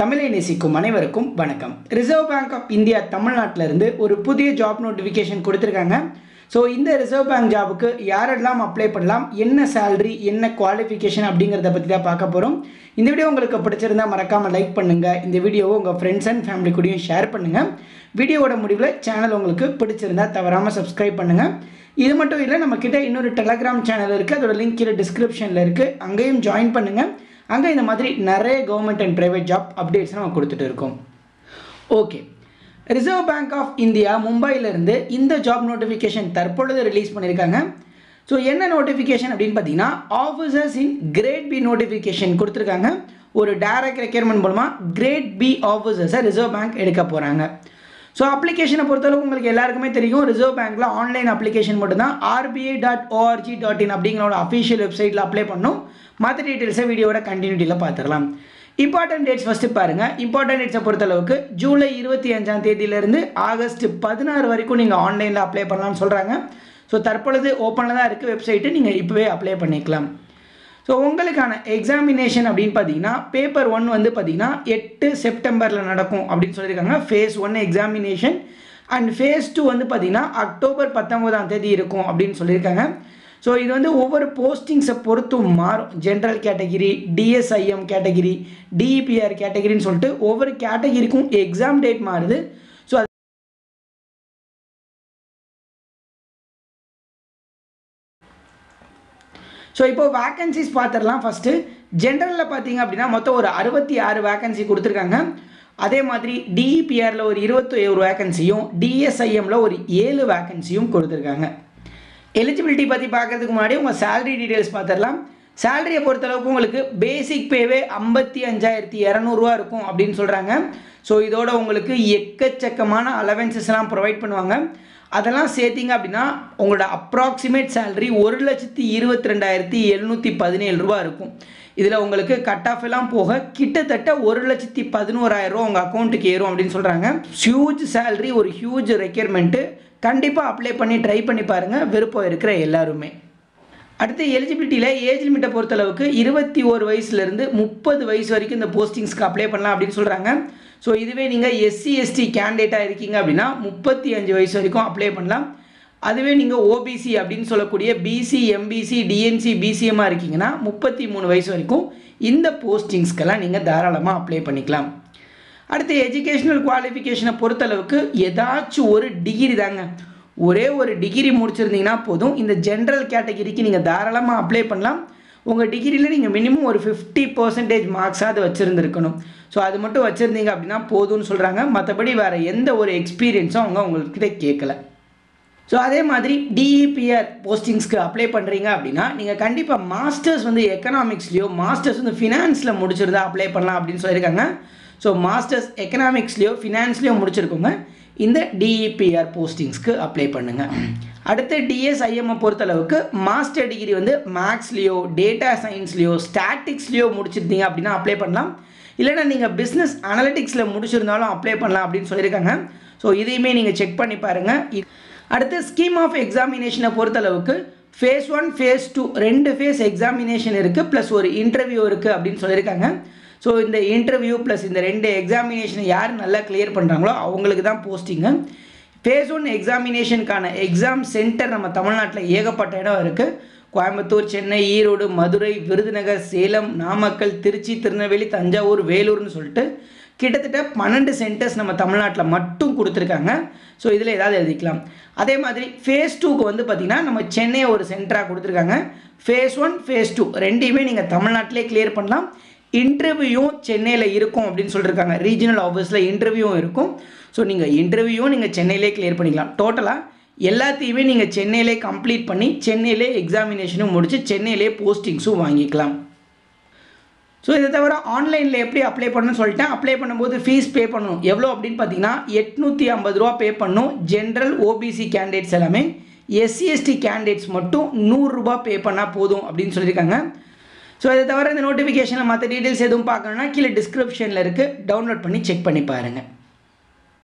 தமிழை நேசிக்கும் அனைவருக்கும் வணக்கம். ரிசர்வ் பேங்க் ஆஃப் இந்தியா தமிழ்நாட்டில் இருந்து ஒரு புதிய ஜாப் நோட்டிஃபிகேஷன் கொடுத்துருக்காங்க. ஸோ இந்த ரிசர்வ் பேங்க் ஜாபுக்கு யாரெல்லாம் அப்ளை பண்ணலாம், என்ன சேலரி, என்ன குவாலிஃபிகேஷன் அப்படிங்கிறத பற்றி தான் பார்க்க போகிறோம். இந்த வீடியோ உங்களுக்கு பிடிச்சிருந்தா மறக்காமல் லைக் பண்ணுங்கள். இந்த வீடியோவை உங்கள் ஃப்ரெண்ட்ஸ் அண்ட் ஃபேமிலி கூடயும் ஷேர் பண்ணுங்கள். வீடியோவோட முடிவில் சேனல் உங்களுக்கு பிடிச்சிருந்தா தவறாமல் சப்ஸ்கிரைப் பண்ணுங்கள். இது மட்டும் இல்லை, நம்மக்கிட்ட இன்னொரு டெலகிராம் சேனல் இருக்குது. அதோட லிங்க் கீழே டிஸ்கிரிப்ஷனில் இருக்குது, அங்கேயும் ஜாயின் பண்ணுங்கள். அங்கே இந்த மாதிரி நிறைய government and private job updates நம்ம கொடுத்துட்டு இருக்கோம். Okay, Reserve Bank of India மும்பையிலேருந்து இந்த ஜாப் நோட்டிஃபிகேஷன் தற்பொழுது ரிலீஸ் பண்ணியிருக்காங்க. ஸோ என்ன நோட்டிஃபிகேஷன் அப்படின்னு பார்த்தீங்கன்னா, officers in grade B notification கொடுத்துருக்காங்க. ஒரு டைரக்ட் ரெக்யர்மெண்ட் மூலமாக கிரேட் பி ஆஃபீஸர்ஸை ரிசர்வ் பேங்க் எடுக்க போகிறாங்க. ஸோ அப்ளிகேஷனை பொறுத்தளவுக்கு உங்களுக்கு எல்லாருக்குமே தெரியும், ரிசர்வ் பேங்க்கில் ஆன்லைன் அப்ளிகேஷன் மட்டும்தான். RBI.org.in அப்படிங்கிற அஃபிஷியல் வெப்சைட்டில் அப்ளை பண்ணணும். மற்ற டீட்டெயில்ஸை வீடியோட கண்டினியூட்டியில் பார்த்துடலாம். இம்பார்ட்டன்ட் டேட்ஸ் ஃபஸ்ட்டு பாருங்கள். இம்பார்ட்டன்ட் டேட்ஸை பொறுத்தளவுக்கு ஜூலை 25ஆம் தேதியிலேருந்து ஆகஸ்ட் 16 வரைக்கும் நீங்கள் ஆன்லைனில் அப்ளை பண்ணலாம்னு சொல்கிறாங்க. ஸோ தற்பொழுது ஓப்பனில் தான் இருக்குது வெப்சைட்டு, நீங்கள் இப்போவே அப்ளை பண்ணிக்கலாம். ஸோ உங்களுக்கான எக்ஸாமினேஷன் அப்படின்னு பார்த்தீங்கன்னா, பேப்பர் 1 வந்து பார்த்தீங்கன்னா 8 செப்டம்பரில் நடக்கும் அப்படின்னு சொல்லியிருக்காங்க. ஃபேஸ் 1 எக்ஸாமினேஷன் அண்ட் ஃபேஸ் 2 வந்து பார்த்தீங்கன்னா அக்டோபர் 19ஆம் தேதி இருக்கும் அப்படின்னு சொல்லியிருக்காங்க. ஸோ இது வந்து ஒவ்வொரு போஸ்டிங்ஸை பொறுத்தும் மாறும். General category, DSIM category, DEPR கேட்டகிரின்னு சொல்லிட்டு ஒவ்வொரு கேட்டகிரிக்கும் எக்ஸாம் டேட் மாறுது. ஸோ இப்போ வேக்கன்சிஸ் பார்த்துடலாம். ஃபஸ்ட்டு ஜென்ரலில் பார்த்தீங்க அப்படின்னா மொத்தம் ஒரு 66 வேக்கன்சி கொடுத்துருக்காங்க. அதே மாதிரி DEPRல ஒரு 21 வேக்கன்சியும், DSIMல ஒரு 7 வேக்கன்சியும் கொடுத்துருக்காங்க. எலிஜிபிலிட்டி பற்றி பார்க்கறதுக்கு முன்னாடி உங்கள் சேலரி டீட்டெயில்ஸ் பார்த்துடலாம். சேலரியை பொறுத்தளவுக்கு உங்களுக்கு பேசிக் பேவே 55,200 இருக்கும் அப்படின்னு சொல்கிறாங்க. ஸோ இதோட உங்களுக்கு எக்கச்சக்கமான அலவன்சஸ்லாம் ப்ரொவைட் பண்ணுவாங்க. அதெல்லாம் சேர்த்திங்க அப்படின்னா உங்களோட அப்ராக்சிமேட் சேலரி 1,22,717 இருக்கும். இதில் உங்களுக்கு கட் ஆஃப் எல்லாம் போக கிட்டத்தட்ட 1,11,000 உங்கள் அக்கௌண்ட்டுக்கு ஏறும் அப்படின்னு சொல்கிறாங்க. ஹியூஜ் சேலரி, ஒரு ஹியூஜ் ரெக்யர்மெண்ட்டு. கண்டிப்பாக அப்ளை பண்ணி ட்ரை பண்ணி பாருங்கள், விருப்பம் இருக்கிற எல்லாருமே. அடுத்து எலிஜிபிலிட்டியில் ஏஜ் லிமிட்டை பொறுத்தளவுக்கு 21 வயசுலேருந்து 30 வயசு வரைக்கும் இந்த போஸ்டிங்ஸ்க்கு அப்ளை பண்ணலாம் அப்படின்னு சொல்கிறாங்க. ஸோ இதுவே நீங்கள் SC/ST கேண்டிடேட்டாக இருக்கீங்க அப்படின்னா 35 வயசு வரைக்கும் அப்ளை பண்ணலாம். அதுவே நீங்கள் OBC அப்படின்னு சொல்லக்கூடிய BC, MBC, DNC, BCMமாக இருக்கீங்கன்னா 33 வயசு வரைக்கும் இந்த போஸ்டிங்ஸ்க்கெல்லாம் நீங்கள் தாராளமாக அப்ளை பண்ணிக்கலாம். அடுத்து எஜுகேஷ்னல் குவாலிஃபிகேஷனை பொறுத்தளவுக்கு ஏதாச்சும் ஒரு டிகிரி தாங்க. ஒரே ஒரு டிகிரி முடிச்சிருந்தீங்கன்னா போதும். இந்த ஜென்ரல் கேட்டகிரிக்கு நீங்கள் தாராளமாக அப்ளை பண்ணலாம். உங்கள் டிகிரியில் நீங்கள் மினிமம் ஒரு 50% மார்க்ஸாவது வச்சுருந்துருக்கணும். ஸோ அது மட்டும் வச்சுருந்தீங்க அப்படின்னா போதும்னு சொல்கிறாங்க. மற்றபடி வேறு எந்த ஒரு எக்ஸ்பீரியன்ஸும் அவங்க உங்கள்கிட்ட கேட்கல. ஸோ அதே மாதிரி DEPR போஸ்டிங்ஸ்க்கு அப்ளை பண்ணுறீங்க அப்படின்னா நீங்கள் கண்டிப்பாக மாஸ்டர்ஸ் வந்து எக்கனாமிக்ஸ்லேயோ, மாஸ்டர்ஸ் வந்து ஃபினான்ஸில் முடிச்சிருந்தா அப்ளை பண்ணலாம் அப்படின்னு சொல்லியிருக்காங்க. ஸோ மாஸ்டர்ஸ் எக்கனாமிக்ஸ்லேயோ ஃபினான்ஸ்லேயோ முடிச்சிருக்கோங்க, இந்த DEPR போஸ்டிங்ஸ்க்கு அப்ளை பண்ணுங்கள். அடுத்து DSIM பொறுத்தளவுக்கு மாஸ்டர் டிகிரி வந்து மேக்ஸ்லேயோ, டேட்டா சயின்ஸ்லேயோ, ஸ்டாட்டிக்ஸ்லேயோ முடிச்சிருந்தீங்க அப்படின்னா அப்ளை பண்ணலாம். இல்லைனா நீங்கள் பிஸ்னஸ் அனலிட்டிக்ஸில் முடிச்சிருந்தாலும் அப்ளை பண்ணலாம் அப்படின்னு சொல்லியிருக்காங்க. ஸோ இதையுமே நீங்கள் செக் பண்ணி பாருங்கள். அடுத்து ஸ்கீம் ஆஃப் எக்ஸாமினேஷனை பொறுத்தளவுக்கு ஃபேஸ் 1, ஃபேஸ் 2 2 ஃபேஸ் எக்ஸாமினேஷன் இருக்குது, ப்ளஸ் ஒரு இன்டர்வியூ இருக்குது அப்படின்னு சொல்லியிருக்காங்க. ஸோ இந்த இன்டர்வியூ ப்ளஸ் இந்த 2 எக்ஸாமினேஷனை யார் நல்லா கிளியர் பண்ணுறாங்களோ அவங்களுக்கு தான் போஸ்டிங்கு. ஃபேஸ் 1 எக்ஸாமினேஷனுக்கான எக்ஸாம் சென்டர் நம்ம தமிழ்நாட்டில் ஏகப்பட்ட இடம் இருக்குது. கோயம்புத்தூர், சென்னை, ஈரோடு, மதுரை, விருதுநகர், சேலம், நாமக்கல், திருச்சி, திருநெல்வேலி, தஞ்சாவூர், வேலூர்னு சொல்லிட்டு கிட்டத்தட்ட 12 சென்டர்ஸ் நம்ம தமிழ்நாட்டில் மட்டும் கொடுத்துருக்காங்க. ஸோ இதில் ஏதாவது எழுதிக்கலாம். அதே மாதிரி ஃபேஸ் 2க்கு வந்து பார்த்திங்கன்னா நம்ம சென்னையை ஒரு சென்டராக கொடுத்துருக்காங்க. ஃபேஸ் 1, ஃபேஸ் 2 ரெண்டையுமே நீங்கள் தமிழ்நாட்டிலே கிளியர் பண்ணலாம். இன்டர்வியூவும் சென்னையில் இருக்கும் அப்படின்னு சொல்லியிருக்காங்க. ரீஜனல் ஆஃபீஸில் இன்டர்வியூவும் இருக்கும். ஸோ நீங்கள் இன்டர்வியூவும் நீங்கள் சென்னையிலே கிளியர் பண்ணிக்கலாம். டோட்டலாக எல்லாத்தையுமே நீங்கள் சென்னையிலே கம்ப்ளீட் பண்ணி சென்னையிலே எக்ஸாமினேஷனும் முடித்து சென்னையிலே போஸ்டிங்ஸும் வாங்கிக்கலாம். ஸோ இதை தவிர ஆன்லைனில் எப்படி அப்ளை பண்ணணும்னு சொல்லிட்டேன். அப்ளை பண்ணும்போது ஃபீஸ் பே பண்ணணும். எவ்வளோ அப்படின்னு பார்த்தீங்கன்னா 850 ரூபா பே பண்ணணும். ஜென்ரல், OBC கேண்டிடேட்ஸ் எல்லாமே. SC/ST கேண்டிடேட்ஸ் மட்டும் 100 ரூபா பே பண்ணால் போதும் அப்படின்னு சொல்லியிருக்காங்க. ஸோ இதை தவிர இந்த நோட்டிஃபிகேஷனில் மற்ற டீட்டெயில்ஸ் எதுவும் பார்க்கணுன்னா கீழே டிஸ்கிரிப்ஷனில் இருக்குது, டவுன்லோட் பண்ணி செக் பண்ணி பாருங்கள்.